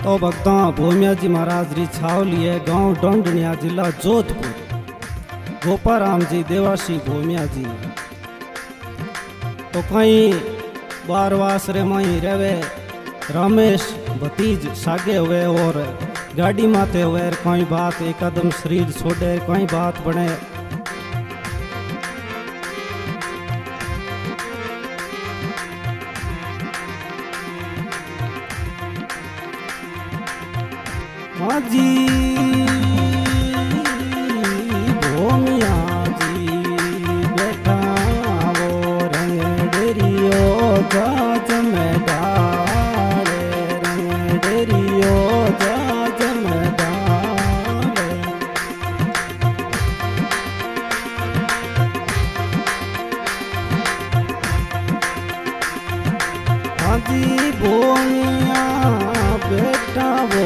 तो भक्तों भूमिया जी महाराज री छावली है गांव डोंडनिया जिला जोधपुर। गोपाराम जी देवासी भूमिया जी तो कहीं बारवास रे मई रवे रमेश भतीज सागे हुए और गाड़ी माते हुए कोई बात एक कदम शरीर छोड़े कोई बात बने हाँ जी भूमिया जी बेटा वो रंग डेरियो जाज में डाले रंग डेरियो जाज में डाले। हाँ जी भूमिया बेटा वो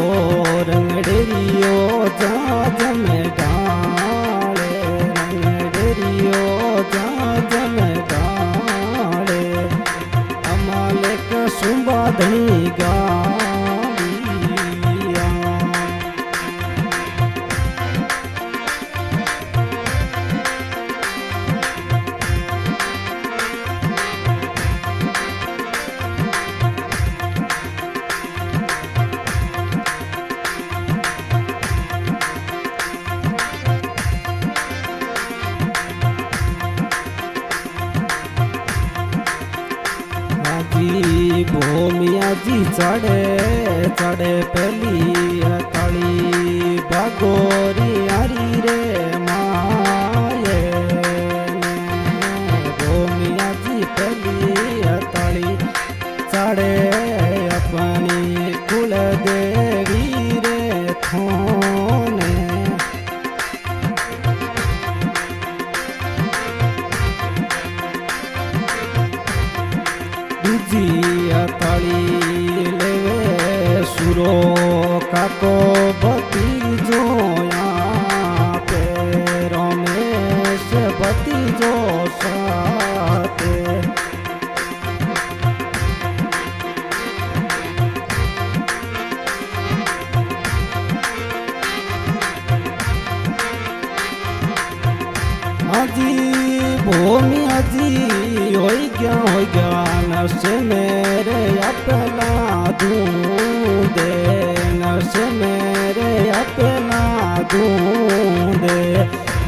रंग डेरियो जाज में डाले रंग डेरियो जाज में डाले। अमाले का सुबह धनी गालिया जी भूमिया जी चढ़े चढ़े पहली ताली बागोरी हरी रे माये भूमिया जी पहली ताली चढ़े अपनी कुल देवी रे थोने। दूजी ताली लेवे सुरो काको भतीजो यहाँ पे रमेश भतीजो साथे। हाजी भूमिया जी हो गया नर्स मेरे अपना ढूंढे नर्स मेरे अपना ढूंढे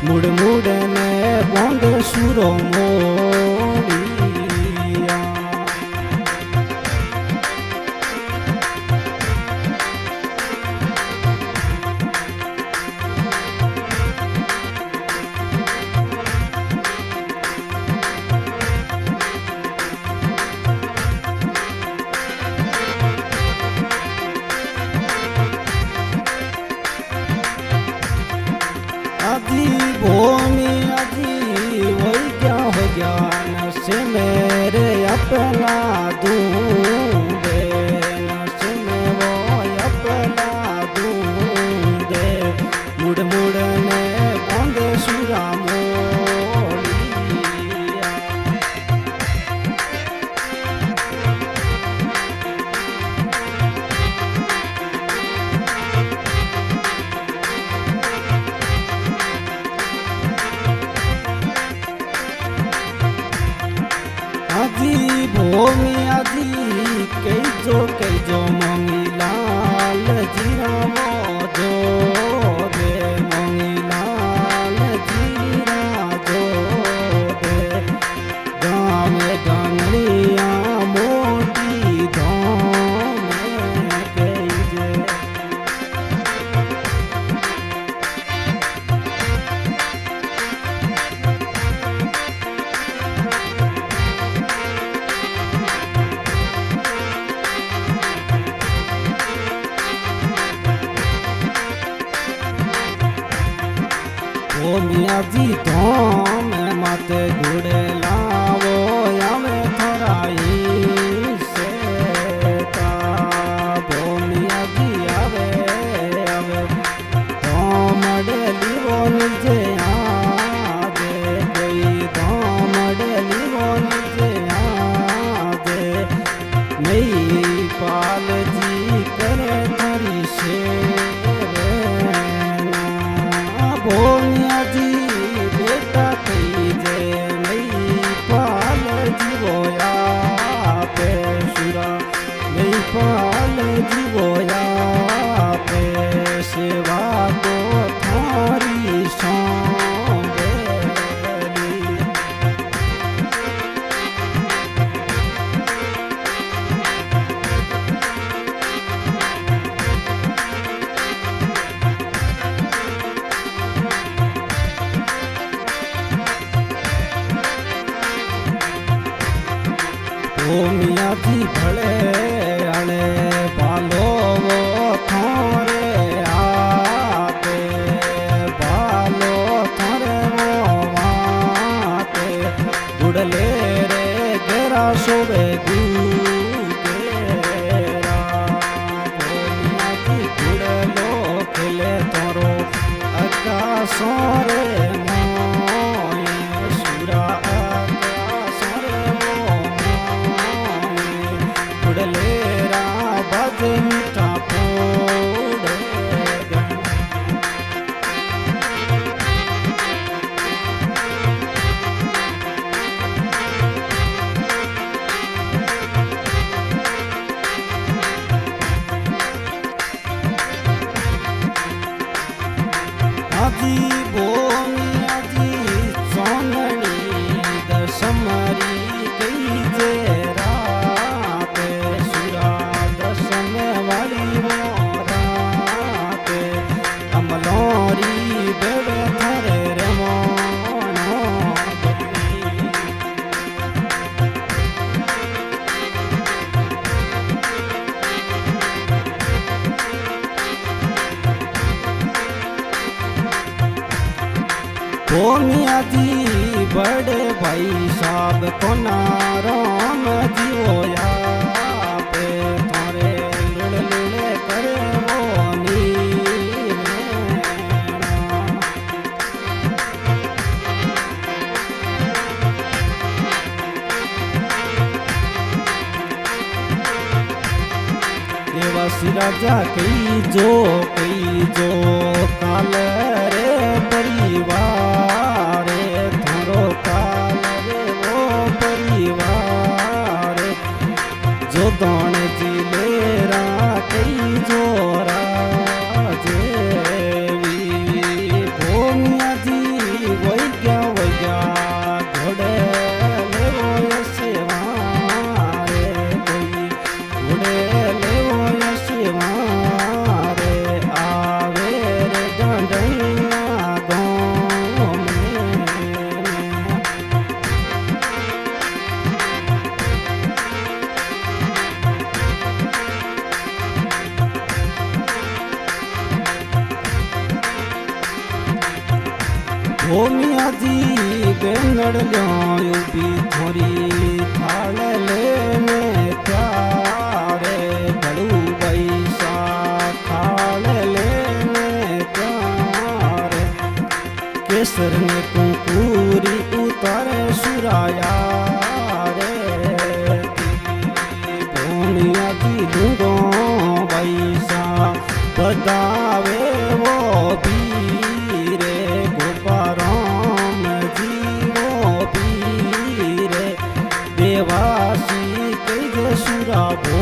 मुड़ मुड़ ने बंद सुरो मोड़िया। आजी भूमिया जी हो गया नर्स मेरे अपना ढूंढे नर्स में वो अपना ढूंढे मुड़ मुड़ ने बंद सुरा मोड़िया। आजी भूमिया जी कई जो मंगी लाल जीरा जो दे मंगी लाल जीरा जो दे गाँव में गांगड़िया मोटी धाम कई जे। भूमिया जी धाम माते घुड़े लावो यावे थोड़ाई से ता भूमिया जी आवे आवे धाम डेली वो निजे आदे कोई धाम डेली वो निजे आदे नहीं पालजी करे थारी शेरना भोनिया जी बेटा कही जे नहीं पालजी गोया पे सुरा नहीं पालजी गोया पे सेवा तो थारी सांबेली ओ मियाँ जी भले अड़े बालो वो थारे आते बालो थारे वो वाते गुड़ले रे गेरा सोवे गुगेरा ओ मियाँ जी गुड़लो खिले तोरो अक्का सोरे मोए सुरा लेरा बज मीठा पोड़े आजी बोनी आजी सोनड़ी दशमरी कई जेरा अमलोरी बेड़े थरे रे मोनो मियाँ जी बड़े भाई साहब को नाराम जी होया पे थारे लुड़े लुड़े करे वो नी देवासी राजा कई जो काल रे परिवार थारो काल रे वो परिवार जो दान जिलेरा कई जोरा जेवी भोमिया जी वैज्ञा घोड़े ले वो सेवा रे कोई घोड़े ले वो सेवा रे आवे रे डंडैया गाँव में ओ मियाँ जी बेनड़ ल्यो भी थोड़ी थाल लेने प्यारे बड़ू बैसा थाल लेने प्यारे केसर ने कुंकुरी उतारे सुराया रे भोनिया जी लूंगो बैसा बदावे वो भी राम जीवो पीरे देवासी कई सुरा भो